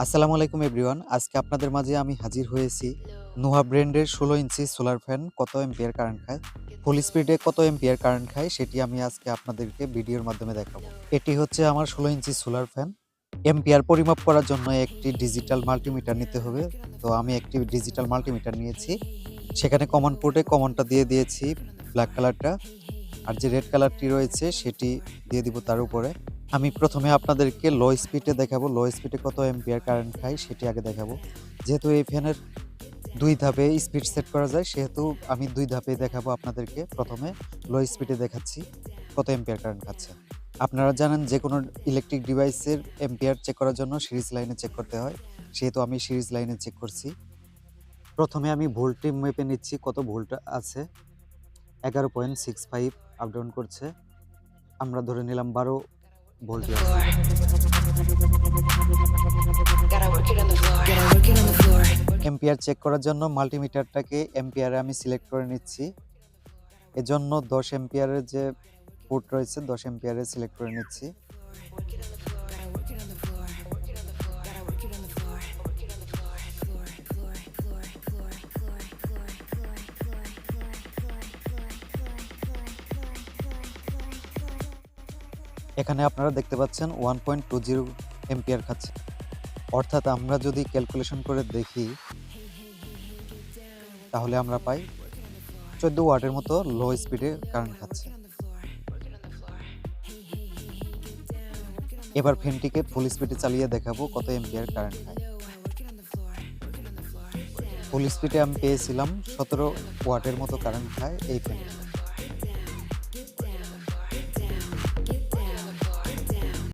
আসসালামু আলাইকুম এভরিওয়ান। আজকে আপনাদের মাঝে আমি হাজির হয়েছি নোহা ব্র্যান্ডের ১৬ ইঞ্চি সোলার ফ্যান কত অ্যাম্পিয়ার কারেন্ট খায়, ফুল স্পিডে কত অ্যাম্পিয়ার কারেন্ট খায় সেটি আমি আজকে আপনাদেরকে ভিডিওর মাধ্যমে দেখাবো। এটি হচ্ছে আমার ১৬ ইঞ্চি সোলার ফ্যান। অ্যাম্পিয়ার পরিমাপ করার জন্য একটি ডিজিটাল মাল্টিমিটার নিতে হবে। তো আমি একটি ডিজিটাল মাল্টিমিটার নিয়েছি। সেখানে কমন পোর্টে কমনটা দিয়ে দিয়েছি ব্ল্যাক কালারটা। আর যে রেড কালারটি রয়েছে সেটি দিয়ে দিব তার উপরে। আমি প্রথমে আপনাদেরকে লো স্পিডে দেখাবো, লো স্পিডে কত অ্যাম্পিয়ার কারেন্ট খায় সেটি আগে দেখাবো। যেহেতু এই ফ্যানের ২ ধাপে স্পিড সেট করা যায় সেহেতু আমি ২ ধাপে দেখাবো আপনাদেরকে। প্রথমে লো স্পিডে দেখাচ্ছি কত অ্যাম্পিয়ার কারেন্ট খাচ্ছে। আপনারা জানেন যেকোনো ইলেকট্রিক ডিভাইসের অ্যাম্পিয়ার চেক করার জন্য সিরিজ লাইনে চেক করতে হয়। সেহেতু আমি সিরিজ লাইনে চেক করছি। প্রথমে আমি ভোল্টটি মেপে নিচ্ছি কত ভোল্ট আছে। 11.65 আপ ডাউন করছে। আমরা ধরে নিলাম ১২ ভোল্টই আছে। অ্যাম্পিয়ার চেক করার জন্য মাল্টিমিটারটাকে অ্যাম্পিয়ারে আমি সিলেক্ট করে নিচ্ছি। এজন্য ১০ অ্যাম্পিয়ারের যে পোর্ট রয়েছে ১০ অ্যাম্পিয়ারে সিলেক্ট করে নিচ্ছি। এখানে আপনারা দেখতে পাচ্ছেন 1.20 অ্যাম্পিয়ার খাচ্ছে। অর্থাৎ আমরা যদি ক্যালকুলেশন করে দেখি তাহলে আমরা পাই ১৪ ওয়াটের মতো লো স্পিডে কারেন্ট খাচ্ছে। এবার ফ্যানটিকে ফুল স্পিডে চালিয়ে দেখাবো কত অ্যাম্পিয়ার কারেন্ট খায়। ফুল স্পিডে আমি পেয়েছিলাম ১৭ ওয়াটের মতো কারেন্ট খায় এই ফ্যানটি।